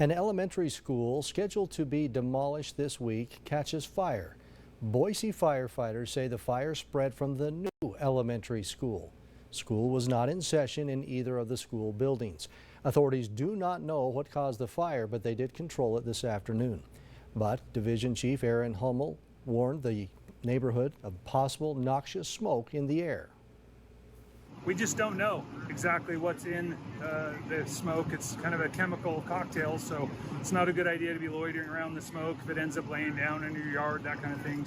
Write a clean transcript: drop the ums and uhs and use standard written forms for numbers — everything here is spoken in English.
An elementary school scheduled to be demolished this week catches fire. Boise firefighters say the fire spread from the new elementary school. School was not in session in either of the school buildings. Authorities do not know what caused the fire, but they did control it this afternoon. But Division Chief Aaron Hummel warned the neighborhood of possible noxious smoke in the air. We just don't know exactly what's in the smoke. It's kind of a chemical cocktail, so it's not a good idea to be loitering around the smoke if it ends up laying down in your yard, that kind of thing.